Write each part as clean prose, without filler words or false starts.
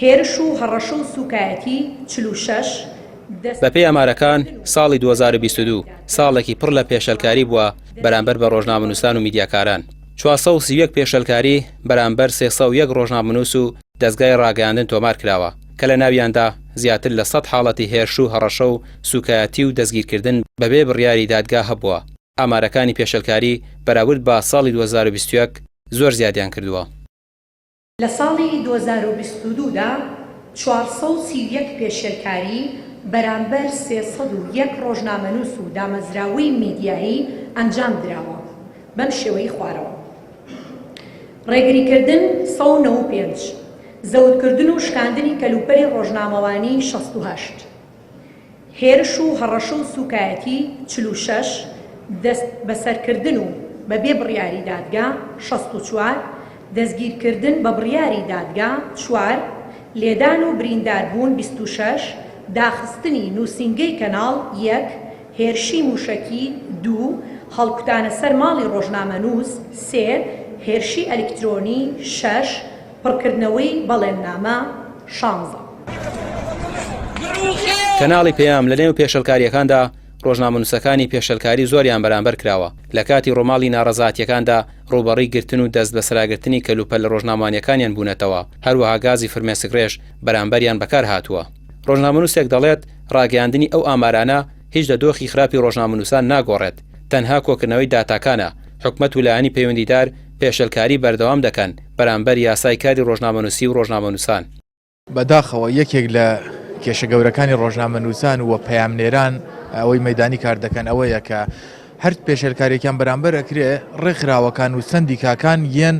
هێرش و هەڕەشە و سوکایەتی 46 بەپێی ئەمارەکان ساڵی 2022 ساڵێکی پڕ لە پێشەلکاری بووە بەرامبەر بە ڕۆژنامەنووسان و میدیاکاران 431 پێشەلکاری بەرامبەر 301 ڕۆژنامەنووس و دەستگای ڕاگەیاندن تۆمار کراوە کە لە ناویاندا زیاتر لە 100 حاڵەتی هێرش و هەڕەشە و سوکایەتی و دەستگیرکردن بەبێ بڕیاری دادگا هەبووە. ئامارەکانی پێشەلکاری بەراورد بە ساڵی 2021 زۆر زیادیان کردووە. لە ساڵی 2022 دا 431 پێشەلکاری بەرامبەر 301 ڕۆژنامەنووس و دامەزراوەی میدیایی ئەنجام دراوە بەم شێوەی خوارەوە. ڕێگریکردن 195 زەوتکردن و شکاندنی کەلوپەری ڕۆژنامەوانی 68 هێرش و هەڕەشە و سوکایەتی 46 دەست بەسەرکردن و بەبێ بڕیاری دادگا 64 دەستگیرکردن بە بڕیاری دادگا 4 لێدان و برینداربوون 26 داخستنی نووسینگەی کەناڵ 1 هێرشی موشەکی 2 هەڵکوتانە سەر ماڵی ڕۆژنامەنووس 3 هێرشی ئەلکترۆنی 6 پڕکردنەوەی بەڵێننامە 16. کەناڵی پێام لە نێو پێشەلکاریەکاندا ڕۆژنامەنووسەکانی پێشەلکاری زۆریان بەرامبەر کراوە لە کاتی ڕۆماڵی ناڕەزاتیەکاندا ڕووبەڕی گرتن و دەست بەسراگرتنی کەلوپەل لە ڕۆژنامانیەکانیان بوونەتەوە هەروەها گازی فرمێسکرێش بەرامبەریان بەکار هاتووە. ڕۆژنامەنووسێک دەڵێت ڕاگەیاندنی ئەو ئامارانە هیچ لە دۆخی خراپی ڕۆژنامەنووسان ناگۆڕێت تەنها کۆکردنەوەی داتاکانە حکومەت و لایەنی پەیوەندیدار پێشەلکاری بەردەوام دەکەن بەرامبەر یاسای کاری ڕۆژنامەنووسی و ڕۆژنامەنووسان. بەداخەوە یەکێک لە کێشە گەورەکانی ڕۆژنامەنووسان و پەیامنێران ئەوەی مەدانی کار دەکەن ئەوەیە کە هەر پێشەلکاریەکان بەرامبەر ئەکرێ ڕێکخراوەکان و سندیکاکان یەن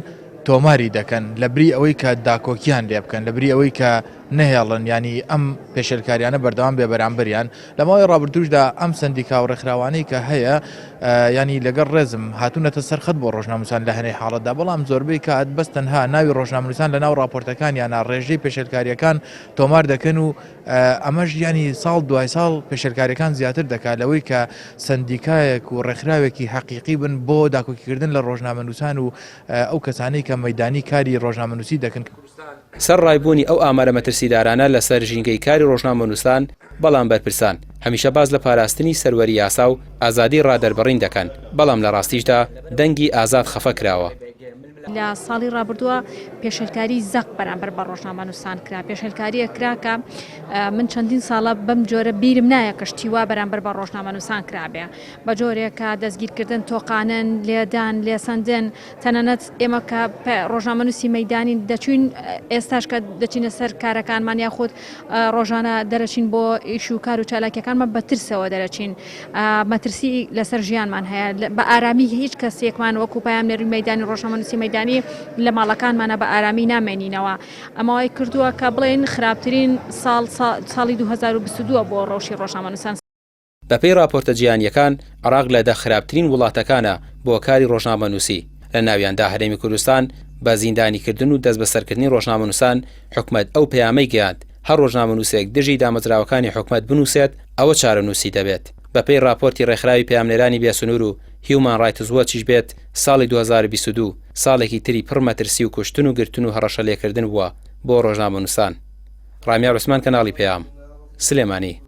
تۆماری دەکەن لە بری ئەوەی کە داکۆکیان لێ بکەن لە بری ئەوەی کە نهێڵن ینی ئەم پێشەلکاریانە بەردەوام بێ بەرامبەریان لە ماوەی ڕابردوشدا ئەم سندیکا و ڕێکخراوانەی کە هەیە ینی لەگەڵ ڕێزم هاتوونەتە سەرخەت بۆ ڕۆژنامەنووسان لە هەنێ حاڵەتدا بەڵام زۆربەی کە بەس تەنها ناوی ڕۆژنامەنووسان لە ناو راپۆرتەکان یانە ڕێژەی پێشەلکاریەکان تۆمار دەکەن و ئەمەش ینی ساڵ دوای ساڵ پێشەلکاریەکان زیاتر دەکات لەوەی کە سندیکایەک و ڕێکخراوێکی حەقیقی بن بۆ داکۆکیکردن لە ڕۆژنامەنووسان و ئەو کەسانەی کە مەیدانی کاری ڕۆژنامەنووسی دەکەن. سەر ڕایبوونی ئەو ئامارە مەترسیدارانە لەسەر ژینگەی کاری ڕۆژنامەنووسان بەڵام بەرپرسان هەمیشە باز لە پاراستنی سەروەری یاسا و ئازادی ڕادەربڕین دەکەن بەڵام لە ڕاستیشدا دەنگی ئازاد خەفە کراوە. لە ساڵی ڕابردووە پێشەلکاری زەق بەرامبەر بە ڕۆژنامەنووسان کرا پێشەلکاریە کراکە من چەندین ساڵە بەم جۆرە بیرم نایە کەشتیوا بەرامبەر بە ڕۆژنامەنووسان کرابێ بە جۆرێکە دەستگیرکردن تۆقانن لێدان لێسەندن تەنەنەت ئێمە کە ڕۆژنامەنووسی مەیدانی دەچوین ئێستاش کە دەچینە سەر کارەکانمان یاخود ڕۆژانە دەرەچین بۆ ئیش و کار و چالاکیەکانمان بەترسەوە دەرەچین مەترسی لەسەر ژیانمان هەیە بە ئارامی هیچ کەسێکمان وەکو پایامنێری مەیدانی ڕۆژنامەنووسی مەیدانی لە ماڵەکانمانە بە ئارامی نامێنینەوە ئەمەوەی کردووە کە بڵێن خراپترین ساڵی 2022 بۆ ڕۆژی ڕۆژنامەنووسان. بەپێی راپۆرتە جیهانیەکان عێراق لەدە خراپترین وڵاتەکانە بۆ کاری ڕۆژنامەنووسی لە ناویاندا هەرێمی کوردستان بە زیندانیکردن و دەست بەسەرکردنی ڕۆژنامەنووسان حکومەت ئەو پەیامەی گەیاند هەر ڕۆژنامەنووسێک دژی دامەزراوەکانی حکومەت بنووسێت ئەوە چارەنووسی دەبێت. بەپێی راپۆرتی ڕێکخراوی پەیامنێرانی بێسنوور و هیومان ڕایتس وۆچیش بێت ساڵی 2022 ساڵێکی تری پڕ مەترسی و کوشتن و گرتن و هەڕەشە لێکردن بووە بۆ ڕۆژنامەنووسان. ڕامیار عوسمان کەناڵی پەیام سلێمانی.